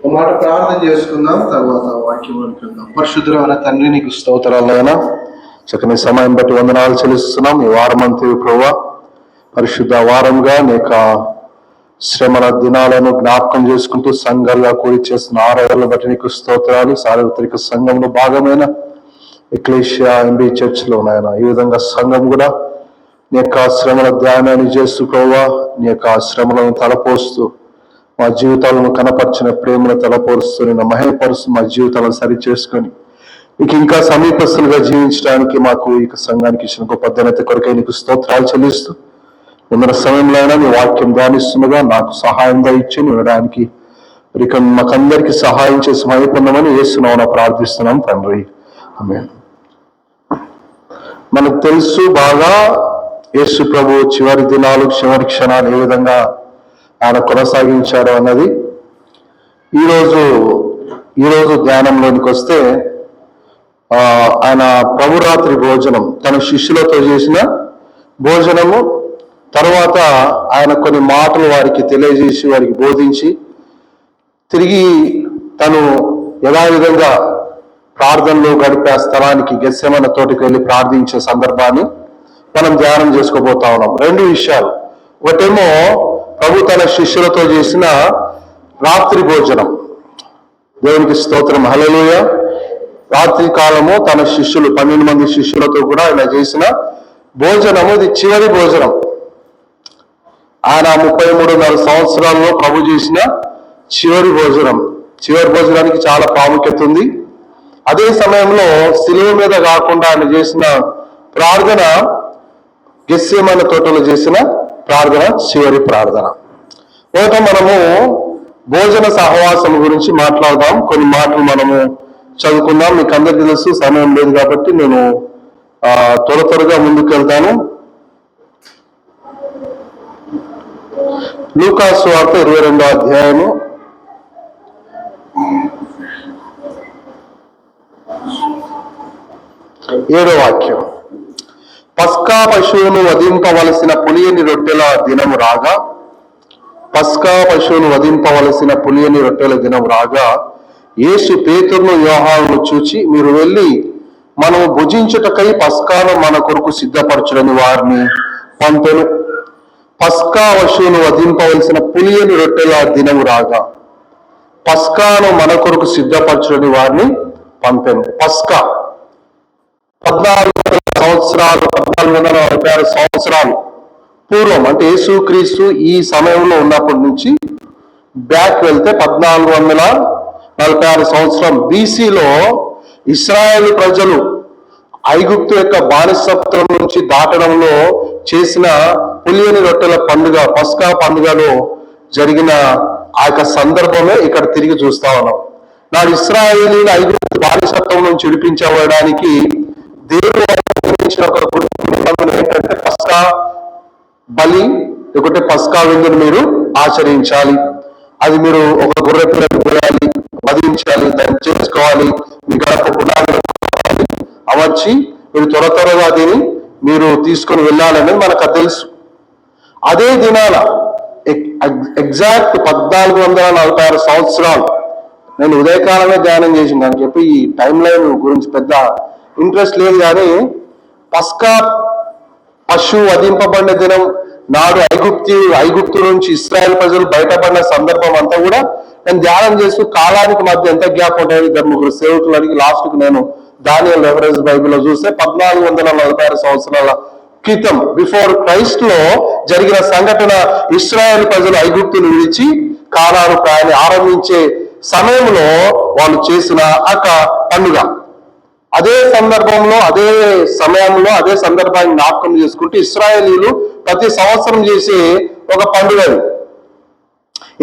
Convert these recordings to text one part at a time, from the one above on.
ఒక మాట ప్రార్థన చేసుకుందాం, తర్వాత వాక్యం అనుకుందాం. పరిశుద్ధమైన తండ్రి, నీకు స్తోత్రాలైనా చక్కని సమయం బట్టి వందనాలు చెల్లిస్తున్నాం. ఈ వారం అంతా ప్రభువా పరిశుద్ధ వారంగా నీకు శ్రమల దినాలను జ్ఞాపకం చేసుకుంటూ సంఘాలుగా కూడి చేస్తున్న ఆరాధనలు బట్టి నీకు స్తోత్రాలు. సార్వత్రిక సంఘంలో భాగమైన ఎక్లేషియా ఎంబీ చర్చ్లో నాయన ఈ విధంగా సంఘం కూడా నీ యొక్క శ్రమల ధ్యానాన్ని చేస్తూ ప్రభువా నీ యొక్క శ్రమలను తలపోస్తూ మా జీవితాలను కనపరిచిన ప్రేమను తలపోరుస్తూ నిన్న మహేపరుస్తూ మా జీవితాలను సరి చేసుకొని నీకు ఇంకా సమీపస్తులుగా జీవించడానికి మాకు ఈ సంఘానికి ఇచ్చిన గొప్ప ఘనత కొరకై నీకు స్తోత్రాలు చెల్లిస్తూ ముందర సమయంలో అయినా నీ వాక్యం ధ్యానిస్తుండగా నాకు సహాయంగా ఇచ్చి వినడానికి ఇక మాకందరికి సహాయం చేసి మహిపొందమని యేసునామమున ప్రార్థిస్తున్నాం తండ్రి, ఆమేన్. మనకు తెలుసు బాగా యేసు ప్రభు చివరి దినాలు చివరి క్షణాలు ఏ విధంగా ఆయన కొనసాగించారు అన్నది. ఈరోజు ధ్యానంలోనికి వస్తే ఆయన ప్రభురాత్రి భోజనం తన శిష్యులతో చేసిన భోజనము తర్వాత ఆయన కొన్ని మాటలు వారికి తెలియజేసి వారికి బోధించి తిరిగి తను యథావిధంగా ప్రార్థనలో గడిపే స్థలానికి గెత్సెమనే తోటికి వెళ్ళి ప్రార్థించే సందర్భాన్ని మనం ధ్యానం చేసుకోబోతా ఉన్నాం. రెండు విషయాలు. ఒకటేమో ప్రభు తన శిష్యులతో చేసిన రాత్రి భోజనం. దేవునికి స్తోత్రం, హల్లెలూయా. రాత్రి కాలము తన శిష్యులు 12 మంది శిష్యులతో కూడా ఆయన చేసిన భోజనము, ఇది చివరి భోజనం. ఆయన 33.5 సంవత్సరాల్లో ప్రభు చేసిన చివరి భోజనం. చివరి భోజనానికి చాలా ప్రాముఖ్యత ఉంది. అదే సమయంలో శిలువ మీద కాకుండా ఆయన చేసిన ప్రార్థన గెత్సెమనే తోటలో చేసిన ప్రార్థన చివరి ప్రార్థన. ఒకటి మనము భోజన సహవాసం గురించి మాట్లాడదాం. కొన్ని మాటలు మనము చదువుకుందాం. మీకు అందరికీ తెలుసు, సమయం లేదు కాబట్టి నేను త్వరగా ముందుకు వెళ్తాను. లూకా సువార్త 22వ అధ్యాయము 7వ వాక్యం. పస్కా పశువును వధింపవలసిన పులియని రొట్టెల దినము రాగా, పస్కా పశువును వధింపవలసిన పులియని రొట్టెల దినం రాగా యేసు పేతురును యోహానును చూచి, మీరు వెళ్ళి మనము భుజించుటకై పస్కాను మన కొరకు సిద్ధపరచుడని వారిని పంపెను. పస్కా పశువును వధింపవలసిన పులియని రొట్టెల దినము రాగా, పస్కాను మన కొరకు సిద్ధపరచుడని వారిని పంపెను. పస్కా 1446 సంవత్సరాలు పూర్వం, అంటే యేసుక్రీస్తు ఈ సమయంలో ఉన్నప్పటి నుంచి బ్యాక్ వెళ్తే 1446 సంవత్సరం బీసీలో ఇశ్రాయేలు ప్రజలు ఐగుప్తు యొక్క బానిసత్వం నుంచి దాటడంలో చేసిన పులియని రొట్టెల పండుగ, పస్కా పండుగలో జరిగిన ఆ యొక్క సందర్భమే ఇక్కడ తిరిగి చూస్తా ఉన్నాం. నాడు ఇశ్రాయేలీల ఐగుప్తు బానిసత్వం నుంచి విడిపించబడడానికి దేవుడు ఒక ఏంటంటే పస్కా బలి, లేకుంటే పస్కా విందును మీరు ఆచరించాలి. అది మీరు ఒక గొర్రె పిల్లని కోయాలి, వధించాలి, దాన్ని చేసుకోవాలి, మీ గడప గుడాలు అమర్చి మీరు త్వరగా దీన్ని మీరు తీసుకొని వెళ్ళాలని మనకు తెలుసు. అదే దినాల ఎగ్జాక్ట్ 1446 సంవత్సరాలు, నేను ఉదయకాలమే ధ్యానం చేసింది అని చెప్పి ఈ టైం లైన్ గురించి పెద్ద ఇంట్రెస్ట్ లేదు, కానీ పస్కా పశువు వధింపబడిన దినం నాడు ఐగుప్తు నుంచి ఇశ్రాయేల్ ప్రజలు బయటపడిన సందర్భం అంతా కూడా నేను ధ్యానం చేస్తూ కాలానికి మధ్య ఎంత గ్యాప్ ఉంటుంది. 3 సేవకులు అడిగి లాస్ట్కి నేను దానియేలు రెఫరెన్స్ బైబిల్లో చూస్తే 1446 సంవత్సరాల క్రితం, బిఫోర్ క్రైస్ట్ లో జరిగిన సంఘటన. ఇశ్రాయేల్ ప్రజలు ఐగుప్తును విడిచి కానాను ప్రయాణం ఆరంభించే సమయంలో వాళ్ళు చేసిన ఒక పండుగ. అదే సందర్భంలో, అదే సమయంలో, అదే సందర్భాన్ని జ్ఞాపకం చేసుకుంటూ ఇశ్రాయేలీలు ప్రతి సంవత్సరం చేసే ఒక పండుగ.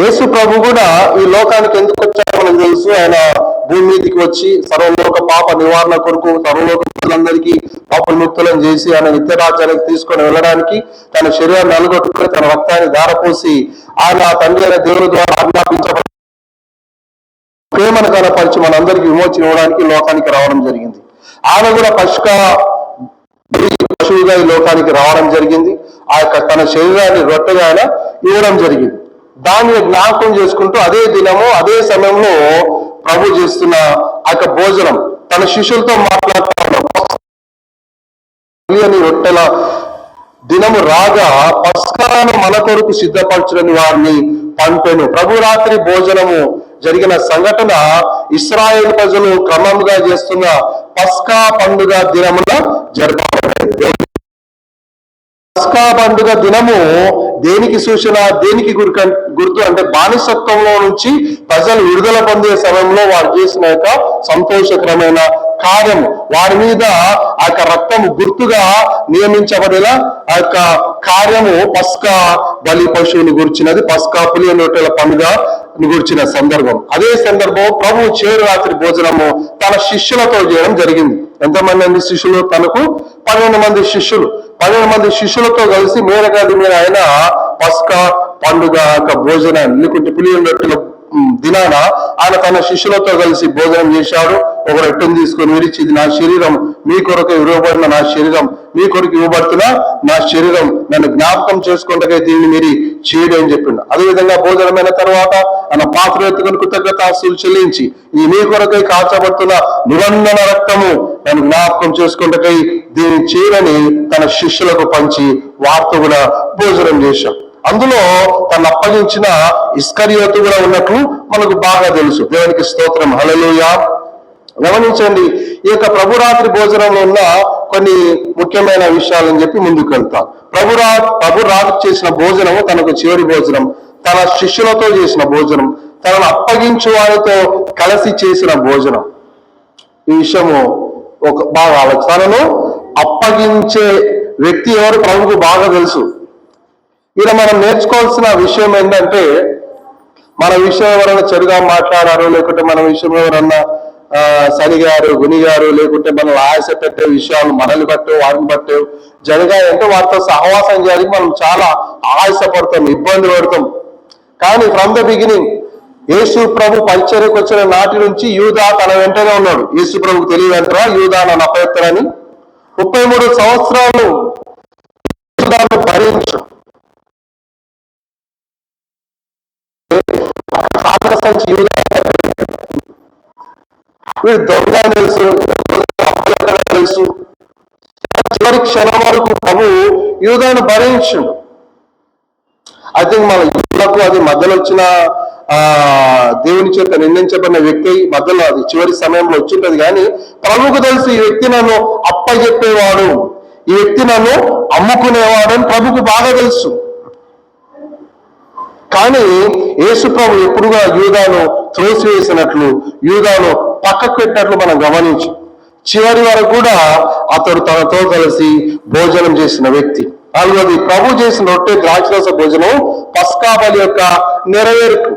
యేసు ప్రభు కూడా ఈ లోకానికి ఎందుకు వచ్చారో మనకు తెలుసు. ఆయన భూమి మీదకి వచ్చి సర్వలోక పాప నివారణ కొరకు సర్వలోక ప్రజలందరికీ పాప ముక్తులను చేసి ఆయన నిత్యరాజ్యానికి తీసుకొని వెళ్ళడానికి తన శరీరాన్ని నలుగొట్టుకుని తన రక్తాన్ని ధారపోసి ఆయన తండ్రి అయిన దేవుని ద్వారా ఆజ్ఞాపించబడి ప్రేమను కనపరిచి మనందరికీ విమోచన ఇవ్వడానికి లోకానికి రావడం జరిగింది. ఆయన కూడా పశువుగా ఈ లోకానికి రావడం జరిగింది. ఆ యొక్క తన శరీరాన్ని రొట్టెగా ఆయన ఇవ్వడం జరిగింది. దాన్ని జ్ఞాపకం చేసుకుంటూ అదే దినము అదే సమయంలో ప్రభు చేస్తున్న ఆ యొక్క భోజనం తన శిష్యులతో మాట్లాడుతూ రొట్టెల దినము రాగా పస్కాను మన కొరకు సిద్ధపరచులని వారిని పంపెను. ప్రభు రాత్రి భోజనము జరిగిన సంఘటన ఇశ్రాయేలు ప్రజలు క్రమంగా చేస్తున్న పస్కా పండుగ దినమున జరపబడింది. పస్కా పండుగ దినము దేనికి సూచన, దేనికి గుర్తు అంటే బానిసత్వంలో నుంచి ప్రజలు విడుదల పొందే సమయంలో వారు చేసిన యొక్క సంతోషకరమైన కార్యం, వారి మీద ఆ యొక్క రక్తము గుర్తుగా నియమించబడిన ఆ యొక్క కార్యము పస్కా బలి పశువుని గురించినది, పస్కా పులియని రొట్టెల పండుగ గురించిన సందర్భం. అదే సందర్భం ప్రభు చేరు రాత్రి భోజనము తన శిష్యులతో చేయడం జరిగింది. ఎంతమంది అండి శిష్యులు? తనకు 12 మంది శిష్యులు. 12 మంది శిష్యులతో కలిసి మేరగది మీద ఆయన పస్కా పండుగ భోజనాన్ని లేకుంటే పులియని రొట్టెల దినాన ఆయన తన శిష్యులతో కలిసి భోజనం చేశాడు. ఒక రొట్టెను తీసుకొని విరిచి, ఇది నా శరీరం, మీ కొరకు ఇవ్వబడిన నా శరీరం, మీ కొరకు ఇవ్వబడుతున్న నా శరీరం, నన్ను జ్ఞాపకం చేసుకుంటే దీన్ని మీరు చేయడం అని చెప్పిండు. అదేవిధంగా భోజనమైన తర్వాత ఆయన పాత్ర ఎత్తుకొని కృతజ్ఞతాస్తులు చెల్లించి, ఈ మీ కొరకై కాచబడుతున్న నిబంధన రక్తము నన్ను జ్ఞాపకం చేసుకుంటే దీన్ని చేయని తన శిష్యులకు పంచి వార్త కూడా భోజనం చేశాం. అందులో తను అప్పగించిన ఇస్కరియోతు కూడా ఉన్నట్లు మనకు బాగా తెలుసు. దేవునికి స్తోత్రం, హల్లెలూయా. గమనించండి, ఈ యొక్క ప్రభురాత్రి భోజనంలో ఉన్న కొన్ని ముఖ్యమైన విషయాలని చెప్పి ముందుకు వెళ్తాం. ప్రభు రాత్రి చేసిన భోజనము తనకు చివరి భోజనం, తన శిష్యులతో చేసిన భోజనం, తనను అప్పగించు వారితో కలిసి చేసిన భోజనం. ఈ విషయము బాగా ఆలోచన. తనను అప్పగించే వ్యక్తి ఎవరు ప్రభుకు బాగా తెలుసు. ఇలా మనం నేర్చుకోవాల్సిన విషయం ఏంటంటే, మన విషయం ఎవరైనా చెడుగా మాట్లాడారు, లేకుంటే మన విషయం ఎవరన్నా సనిగారు గునిగారు, లేకుంటే మనల్ని ఆయాస పెట్టే విషయాలు మనల్ని బట్టే వారిని బట్టే జరిగాయంటే వారితో సహవాసం చేయాలి. మనం చాలా ఆయాసపడతాం, ఇబ్బంది పడతాం. కానీ ఫ్రమ్ ద బిగినింగ్ యేసు ప్రభు పరిచర్యకు వచ్చిన నాటి నుంచి యూదా తన వెంటనే ఉన్నాడు. యేసు ప్రభుకు తెలియదంటారా యూదా నన్ను అపయత్తరని? 33 సంవత్సరాలు భరించు వీడు దొంగ తెలుసు. చివరి క్షణం వరకు ప్రభు యూదాను భరించుండు. ఐ థింక్ మన యూదాకు అది మధ్యలో వచ్చిన దేవుని చేత నిందించబడిన వ్యక్తి మధ్యలో అది చివరి సమయంలో వచ్చింటది. కానీ ప్రభుకు తెలుసు ఈ వ్యక్తి నన్ను అప్పచెప్పేవాడు, ఈ వ్యక్తి నన్ను అమ్ముకునేవాడు అని ప్రభుకు బాగా తెలుసు. కానీ యేసు ప్రభు ఎప్పుడుగా యూదాను త్రోసివేసినట్లు, యూదాను పక్కకు పెట్టినట్లు మనం గమనించు. చివరి వరకు కూడా అతడు తనతో కలిసి భోజనం చేసిన వ్యక్తి. నాలుగోది, ప్రభు చేసిన రొట్టె ద్రాక్షరస భోజనం పస్కా బలి యొక్క నెరవేర్పు.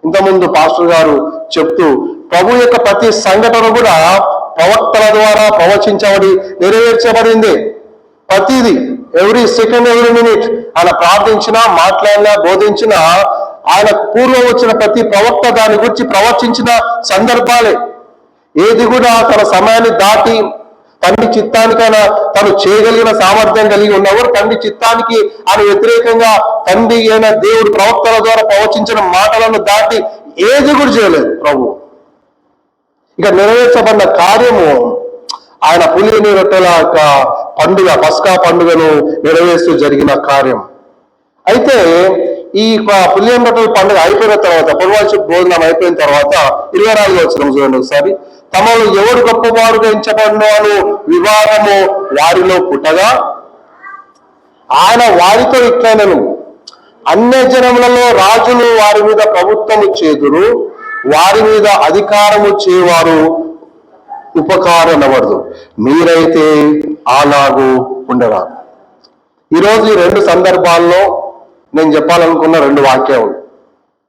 ఇంతకుముందు పాస్టర్ గారు చెప్తూ ప్రభు యొక్క ప్రతి సంఘటన కూడా ప్రవక్తల ద్వారా ప్రవచించబడి నెరవేర్చబడింది. ప్రతిదీ ఎవ్రీ సెకండ్ ఎవ్రీ మినిట్ ఆయన ప్రార్థించినా, మాట్లాడినా, బోధించినా ఆయన పూర్వం వచ్చిన ప్రతి ప్రవక్త దాని గురించి ప్రవచించిన సందర్భాలే. ఏది కూడా తన సమయాన్ని దాటి తండ్రి చిత్తానికైనా తను చేయగలిగిన సామర్థ్యం కలిగి ఉన్నవారు తండ్రి చిత్తానికి ఆయన వ్యతిరేకంగా తండ్రి అయిన దేవుడు ప్రవక్తల ద్వారా ప్రవచించిన మాటలను దాటి ఏది కూడా చేయలేదు ప్రభు. ఇక నెరవేర్చబడిన కార్యము ఆయన పులియని రొట్టెల పండుగ, పస్కా పండుగను నెరవేరుస్తూ జరిగిన కార్యం. అయితే ఈ పులియని రొట్టెల పండుగ అయిపోయిన తర్వాత, పునర్వాస భోజనం అయిపోయిన తర్వాత 24వ వచనం చూడండి ఒకసారి. తమలో ఎవరు గొప్పవారుగా ఎంచబడినవాడు వివాదము వారిలో పుట్టగా ఆయన వారితో ఇట్లనను, అన్య జనములలో రాజులు వారి మీద ప్రభుత్వము చేదురు, వారి మీద అధికారము చేయవారు ఉపకారనవద్దు, మీరైతే అలాగూ ఉండరాదు. ఈరోజు ఈ 2 సందర్భాల్లో నేను చెప్పాలనుకున్న 2 వాక్యాలు,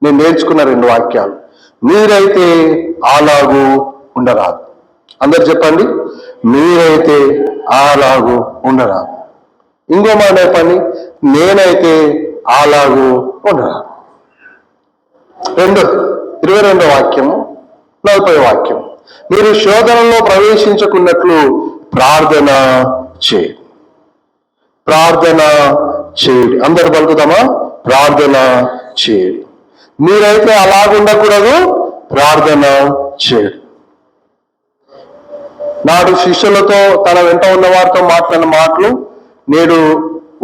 నేను నేర్చుకున్న 2 వాక్యాలు. మీరైతే అలాగూ ఉండరాదు. అందరు చెప్పండి, మీరైతే అలాగూ ఉండరాదు. ఇంకో మాట చెప్పండి, నేనైతే అలాగూ ఉండరాదు. 22వ వాక్యము, 40వ వాక్యం. మీరు శోధనలో ప్రవేశించుకున్నట్లు ప్రార్థన చేయండి. ప్రార్థన చేయండి. అందరు పలుకుతామా? ప్రార్థన చేయండి. మీరైతే అలాగుండకూడదు, ప్రార్థన చేయరు. నాడు శిష్యులతో తన వెంట ఉన్న వారితో మాట్లాడిన మాటలు నేడు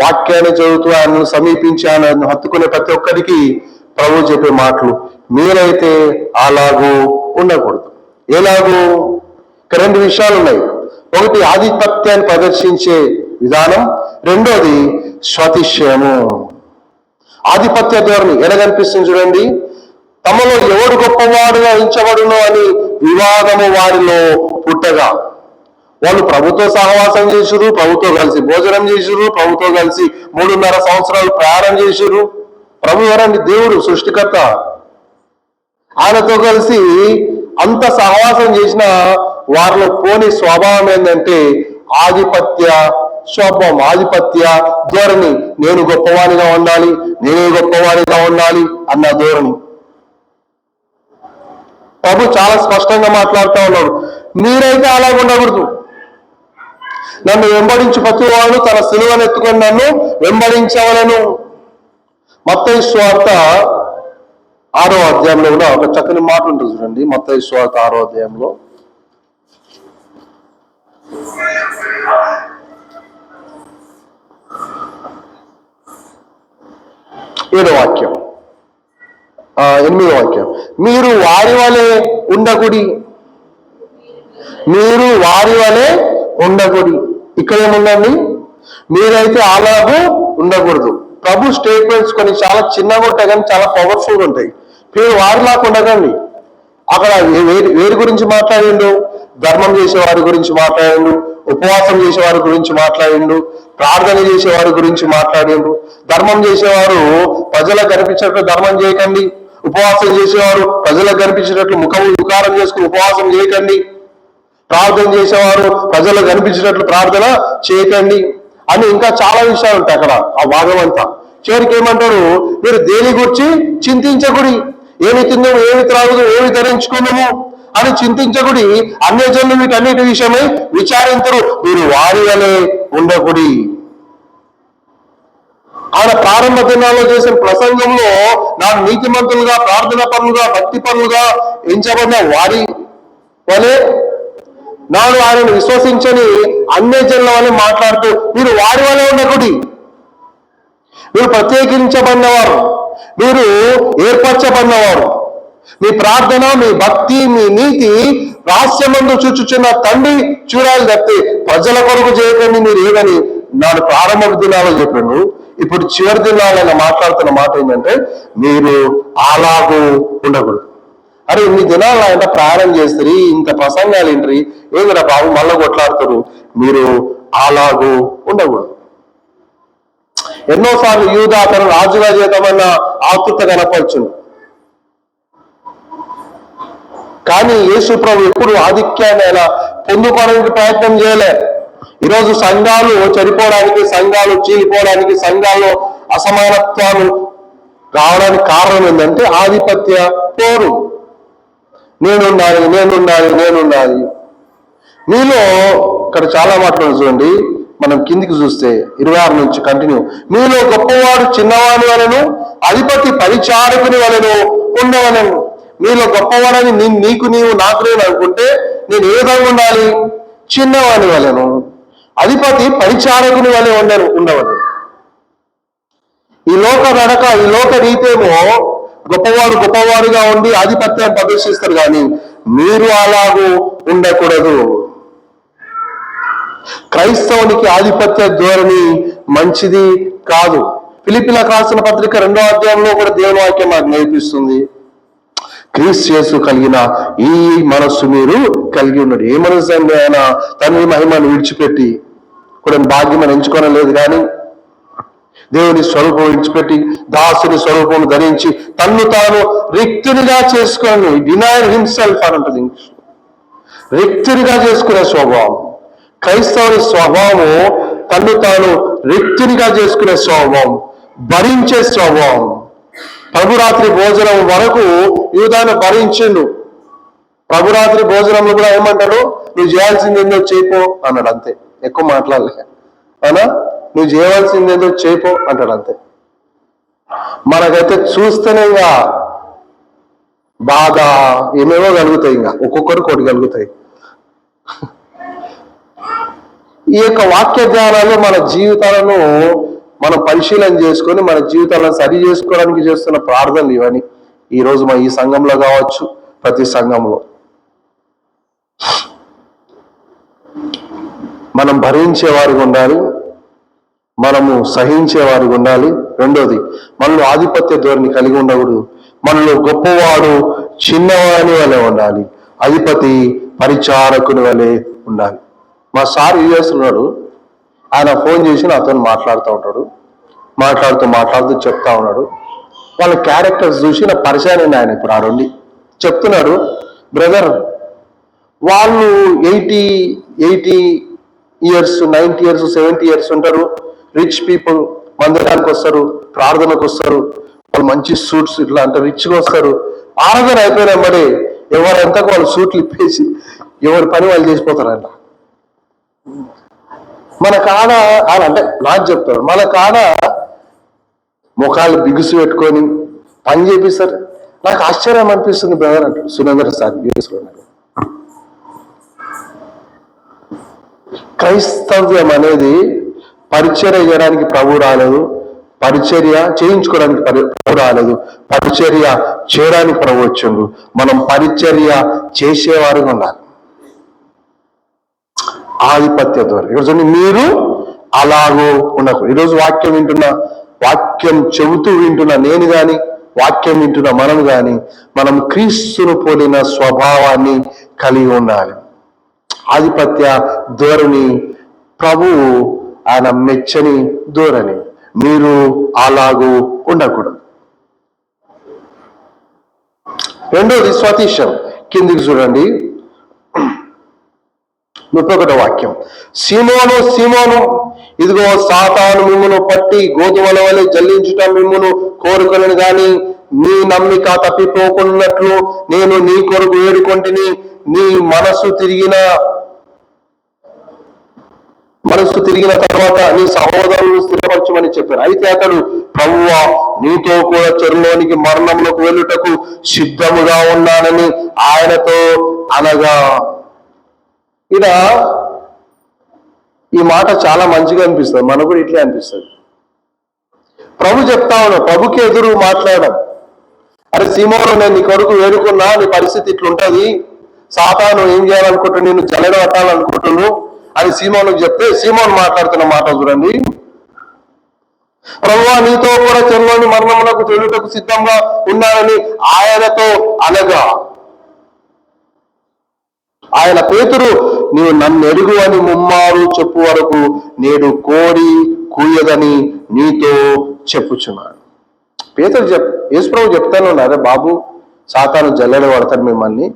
వాక్యాన్ని చదువుతూ ఆయనను సమీపించి ఆయనను హత్తుకునే ప్రతి ఒక్కరికి ప్రభు చెప్పే మాటలు, మీరైతే అలాగూ ఉండకూడదు. ఎలాగూ? రెండు విషయాలు ఉన్నాయి. ఒకటి ఆధిపత్యాన్ని ప్రదర్శించే విధానం, రెండోది స్వతిశయము. ఆధిపత్య ధోరణి ఎలా కనిపిస్తుంది చూడండి. తమలో ఎవడు గొప్పవాడుగా ఎంచబడును అని వివాదము వారిలో పుట్టగా, వాళ్ళు ప్రభుతో సహవాసం చేసిరు, ప్రభుతో కలిసి భోజనం చేసిరు, ప్రభుతో కలిసి 3.5 సంవత్సరాలు ప్రయాణం చేసిరు. ప్రభు ఎవరండి? దేవుడు, సృష్టికర్త. ఆయనతో కలిసి అంత సహవాసం చేసిన వారిలో పోని స్వభావం ఏంటంటే ఆధిపత్య స్వభావం, ఆధిపత్య ధోరణి. నేను గొప్పవాడిగా ఉండాలి, నేనే గొప్పవాడిగా ఉండాలి అన్న ధోరణి. ప్రభు చాలా స్పష్టంగా మాట్లాడుతూ ఉన్నాడు, మీరైతే అలా ఉండకూడదు. నన్ను వెంబడించి ప్రతి వాడు తన సిలువను ఎత్తుకొని నన్ను వెంబడించవలను. మత్తయి సువార్త 6వ అధ్యాయంలో కూడా ఒక చక్కని మాట ఉంటుంది చూడండి. మత్తయి సువార్త 6వ అధ్యాయంలో 7వ వాక్యం, 8వ వాక్యం, మీరు వారి వలె ఉండకుడి, మీరు వారి వలె ఉండకూడదు. ఇక్కడ ఏముందండి? మీరైతే అలాగూ ఉండకూడదు. ప్రభు స్టేట్మెంట్స్ కొన్ని చాలా చిన్నగా ఉంటాయి కానీ చాలా పవర్ఫుల్గా ఉంటాయి. మీరు వారిలాగా ఉండకండి. అక్కడ వేరి గురించి మాట్లాడిండు, ధర్మం చేసేవారి గురించి మాట్లాడిండు, ఉపవాసం చేసేవారి గురించి మాట్లాడిండు, ప్రార్థన చేసేవారి గురించి మాట్లాడిండు. ధర్మం చేసేవారు ప్రజలకు కనిపించేటట్లు ధర్మం చేయకండి, ఉపవాసం చేసేవారు ప్రజలకు కనిపించేటట్లు ముఖారం చేసుకుని ఉపవాసం చేయకండి, ప్రార్థన చేసేవారు ప్రజలకు కనిపించినట్లు ప్రార్థన చేయకండి అని ఇంకా చాలా విషయాలు ఉంటాయి అక్కడ ఆ భాగం అంతా. చివరికి ఏమంటారు? మీరు దేని గురించి చింతించకుడి, ఏమి తిన్నాము, ఏమి త్రాగుదు, ఏమి ధరించుకున్నాము అని చింతించకుడి, అన్యజనులు వీటన్నిటి విషయమై విచారించరు, మీరు వారి వలె ఉండకుడి. ఆయన ప్రారంభ దినాల్లో చేసిన ప్రసంగంలో నాకు నీతిమంతులుగా, ప్రార్థన పనులుగా, భక్తి పనులుగా ఎంచబడిన వారి వలె, నాడు ఆయనను విశ్వసించని అన్యజనుల వల్ల మాట్లాడుతూ మీరు వారి వల్ల ఉండకుడి, మీరు ప్రత్యేకించబడినవారు, మీరు ఏర్పరచబడినవారు, మీ ప్రార్థన, మీ భక్తి, మీ నీతి రహస్యమందు చూచుచున్న తండ్రి చూడాలి తప్పితే ప్రజల కొరకు చేయకండి మీరు ఏదని నాడు ప్రారంభ దినాల్లో చెప్పాను. ఇప్పుడు చివరి దినాలైనా మాట్లాడుతున్న మాట ఏంటంటే మీరు అలాగూ ఉండకూడదు. అరే ఇన్ని దినాలు ఆయన ప్రయాణం చేస్తారు, ఇంత ప్రసంగాలు ఏంటి, ఏందిరా బాబు మళ్ళా కొట్లాడుతారు, మీరు అలాగూ ఉండకూడదు. ఎన్నోసార్లు యూదా అతను రాజుగా చేద్దామన్న ఆతృత కనపరచును, కానీ యేసు ప్రభు ఎప్పుడు ఆధిక్యాన్ని ఆయన పొందుకోవడానికి ప్రయత్నం చేయలే. ఈరోజు సంఘాలు చెడిపోవడానికి, సంఘాలు చీలిపోవడానికి, సంఘాల్లో అసమానత్వాలు రావడానికి కారణం ఏంటంటే ఆధిపత్య పోరు. నేనుండాలి, నేనుండాలి, నేనుండాలి. మీలో ఇక్కడ చాలా మాటలు చూడండి, మనం కిందికి చూస్తే 26 నుంచి కంటిన్యూ. మీలో గొప్పవాడు చిన్నవాడి వలెను, అధిపతి పరిచారకుని వలెను ఉండవలను. మీలో గొప్పవాడని నీకు నీవు నాకు నేను అనుకుంటే నేను ఏ విధంగా ఉండాలి? చిన్నవాడి వలెను, అధిపతి పరిచారకుని వలె ఉండవలను. ఈ లోక నడక, ఈ లోక రీతేమో గొప్పవాడు గొప్పవాడుగా ఉండి ఆధిపత్యాన్ని ప్రదర్శిస్తారు, కానీ మీరు అలాగూ ఉండకూడదు. క్రైస్తవునికి ఆధిపత్య ధోరణి మంచిది కాదు. ఫిలిప్పీలకు రాసిన పత్రిక 2వ అధ్యాయంలో కూడా దేవుని వాక్యం మాకు నేర్పిస్తుంది. క్రీస్తు యేసు కలిగిన ఈ మనస్సు మీరు కలిగి ఉన్నాడు. ఏ మనస్సు అండి? ఆయన తండ్రి మహిమను విడిచిపెట్టి కూడా భాగ్యం ఎంచుకోనలేదు, కానీ దేవుని స్వరూపం విడిచిపెట్టి దాసుని స్వరూపం ధరించి తన్ను తాను రిక్తునిగా చేసుకొని, డినైడ్ హిమ్సెల్ఫ్ అని ఉంటుంది ఇంగ్లీష్, రిక్తునిగా చేసుకునే స్వభావం. క్రైస్తవుని స్వభావము తన్ను తాను రిక్తునిగా చేసుకునే స్వభావం, భరించే స్వభావం. ప్రభురాత్రి భోజనం వరకు యూదాను భరించిండు. ప్రభురాత్రి భోజనంలో కూడా ఏమంటాడు? నువ్వు చేయాల్సింది ఏందో చేయిపో అన్నాడు, అంతే, ఎక్కువ మాట్లాడలే. అవునా? నువ్వు చేయవలసింది ఏందో చేయిపో అంటాడు, అంతే. మనకైతే చూస్తేనే బాధ, ఏమేమో కలుగుతాయి, ఇంకా ఒక్కొక్కరు కోటి కలుగుతాయి. ఈ యొక్క వాక్య ధ్యానాలు మన జీవితాలను మనం పరిశీలన చేసుకొని మన జీవితాలను సరి చేసుకోవడానికి చేస్తున్న ప్రార్థనలు ఇవన్నీ. ఈరోజు ఈ సంఘంలో కావచ్చు, ప్రతి సంఘంలో మనం భరించేవారికి ఉండాలి, మనము సహించేవారికి ఉండాలి. రెండోది, మనలో ఆధిపత్య ధోరణి కలిగి ఉండకూడదు. మనలో గొప్పవాడు చిన్నవాని వలె ఉండాలి, అధిపతి పరిచారకుని వలె ఉండాలి. మా సార్ యుఎస్ ఉన్నాడు, ఆయన ఫోన్ చేసి నాతో మాట్లాడుతూ ఉంటాడు. మాట్లాడుతూ చెప్తా ఉన్నాడు. వాళ్ళ క్యారెక్టర్స్ చూసి నా పరిచయం ఆయన ఇప్పుడు ఆడుండి చెప్తున్నాడు, బ్రదర్ వాళ్ళు 80 ఇయర్స్ 90 ఇయర్స్ 70 ఇయర్స్ ఉంటారు, రిచ్ పీపుల్, మందిరానికి వస్తారు, ప్రార్థనకు వస్తారు, వాళ్ళు మంచి సూట్స్ ఇట్లా అంటే రిచ్గా వస్తారు. ఆరాధన అయిపోయినా మరి ఎవరంతకు వాళ్ళు సూట్లు ఇప్పేసి ఎవరి పని వాళ్ళు చేసిపోతారంట. మన కాడ అంటే నాకు చెప్తారు, మన కాడ ముఖాలు బిగుసు పెట్టుకొని పని చేపిస్తారు. నాకు ఆశ్చర్యం అనిపిస్తుంది బ్రదర్ అంటాడు సురేంద్ర సార్ యూఎస్లో. క్రైస్తవ్యం అనేది పరిచర్య చేయడానికి ప్రభు రాలేదు, పరిచర్య చేయించుకోవడానికి ప్రభు రాలేదు, పరిచర్య చేయడానికి ప్రభు వచ్చిండు. మనం పరిచర్య చేసేవారుగా ఉండాలి, ఆధిపత్య ద్వారా. ఈరోజు మీరు అలాగూ ఉండకు. ఈరోజు వాక్యం చెబుతూ వింటున్నా నేను కానీ, వాక్యం వింటున్న మనం కానీ, మనం క్రీస్తును పోలిన స్వభావాన్ని కలిగి ఉండాలి. ఆధిపత్య ధోరణి ప్రభువు ఆయన మెచ్చని ధోరణి. మీరు అలాగూ ఉండకూడదు. రెండోది స్వతీశం. కిందికి చూడండి, 31వ వాక్యం. సీమోను సీమోను, ఇదిగో సాతాను మిమ్మును పట్టి గోధుమల వలె జల్లించుట మిమ్మును కోరుకొనను గాని నీ నమ్మిక తప్పిపోకున్నట్లు నేను నీ కొరకు వేడుకొంటిని. నీ మనసు తిరిగిన తర్వాత నీ సహోదరులను స్థిరపరచమని చెప్పారు. అయితే అతడు, ప్రభువా నీతో కూడా చెరులోనికి మరణంలోకి వెళ్ళుటకు సిద్ధముగా ఉన్నానని ఆయనతో అనగా. ఇలా ఈ మాట చాలా మంచిగా అనిపిస్తుంది, మనకు కూడా ఇట్లే అనిపిస్తుంది. ప్రభు చెప్తా ఉన్నాడు, ప్రభుకి ఎదురు మాట్లాడడం. అరే సీమోను, నేను నీ కొడుకు వేడుకున్నా, నీ పరిస్థితి ఇట్లుంటది, సాతాను ఏం చేయాలనుకుంటున్నా, నేను జల్లెడ పట్టాలనుకుంటున్నాను అని సీమోనుకు చెప్తే సీమోను మాట్లాడుతున్న మాట చూడండి. ప్రభువా నీతో కూడా చెరులోని మరణములకు వెళ్ళుటకు సిద్ధంగా ఉన్నానని ఆయనతో అనగా. ఆయన పేతురు, నీవు నన్ను ఎరుగు అని ముమ్మారు చెప్పు వరకు నేడు కోడి కూయదని నీతో చెప్పుచున్నాడు. పేతురు యేసుప్రభు చెప్తాను, అరే బాబు సాతాను జల్లెడ పడతాడు మిమ్మల్ని,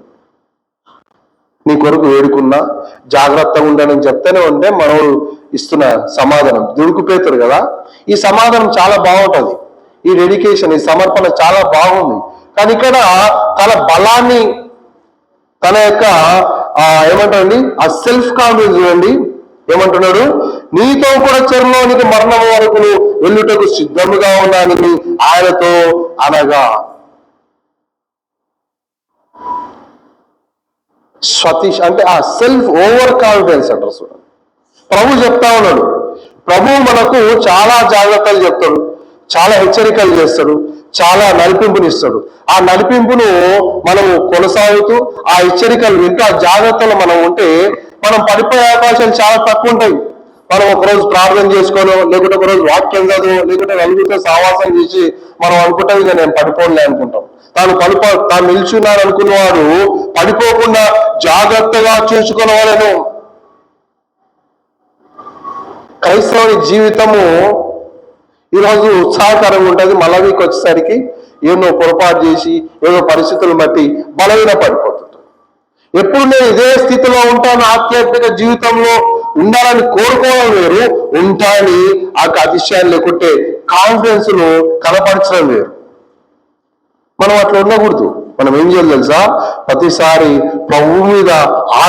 నీ కొరకు వేడుకున్నా జాగ్రత్తగా ఉండని చెప్తానే ఉంటే మనోడు ఇస్తున్న సమాధానం దుడుకు పేతురు కదా. ఈ సమాధానం చాలా బాగుంటుంది, ఈ డెడికేషన్, ఈ సమర్పణ చాలా బాగుంది. కానీ ఇక్కడ తన బలాన్ని, తన యొక్క ఏమంటారండి ఆ సెల్ఫ్ కాన్ఫిడెన్స్ చూడండి. ఏమంటున్నాడు, నీతో కూడా చెరులోనికి మరణం వరకు వెళ్ళుటకు సిద్ధముగా ఉన్నానని ఆయనతో అనగా. స్వతీష్ అంటే ఆ సెల్ఫ్ ఓవర్ కాన్ఫిడెన్స్ అంటారు చూడండి. ప్రభు చెప్తా ఉన్నాడు, ప్రభు మనకు చాలా జాగ్రత్తలు చెప్తాడు, చాలా హెచ్చరికలు చేస్తాడు, చాలా నడిపింపునిస్తాడు. ఆ నడిపింపును మనము కొనసాగుతూ ఆ హెచ్చరికలు వింటూ ఆ జాగ్రత్తలు మనం ఉంటే మనం పడిపోయే అవకాశాలు చాలా తక్కువ ఉంటాయి. మనం ఒకరోజు ప్రార్థన చేసుకోను, లేకుంటే ఒకరోజు వాక్యం చదువు, లేకుంటే నలుగురితో సావాసం చేసి మనం అనుకుంటాం ఇక నేను పడిపోలే అనుకుంటాం. తాను నిల్చున్నాను అనుకున్నవాడు పడిపోకుండా జాగ్రత్తగా చూసుకున్న వాళ్ళను. క్రైస్తవుని జీవితము ఈరోజు ఉత్సాహకరంగా ఉంటుంది, మళ్ళీకి వచ్చేసరికి ఏదో పొరపాటు చేసి ఏదో పరిస్థితులను బట్టి బలహీన పడిపోతుంటాం. ఎప్పుడు నేను ఇదే స్థితిలో ఉంటాను, ఆధ్యాత్మిక జీవితంలో ఉండాలని కోరుకోవడం వేరు, ఉంటాని ఆ అతిశయాన్ని లేకుంటే కాన్ఫిడెన్స్ ను కనపరచడం వేరు. మనం అట్లా ఉండకూడదు. మనం ఏం చేయాలి తెలుసా, ప్రతిసారి ప్రభు మీద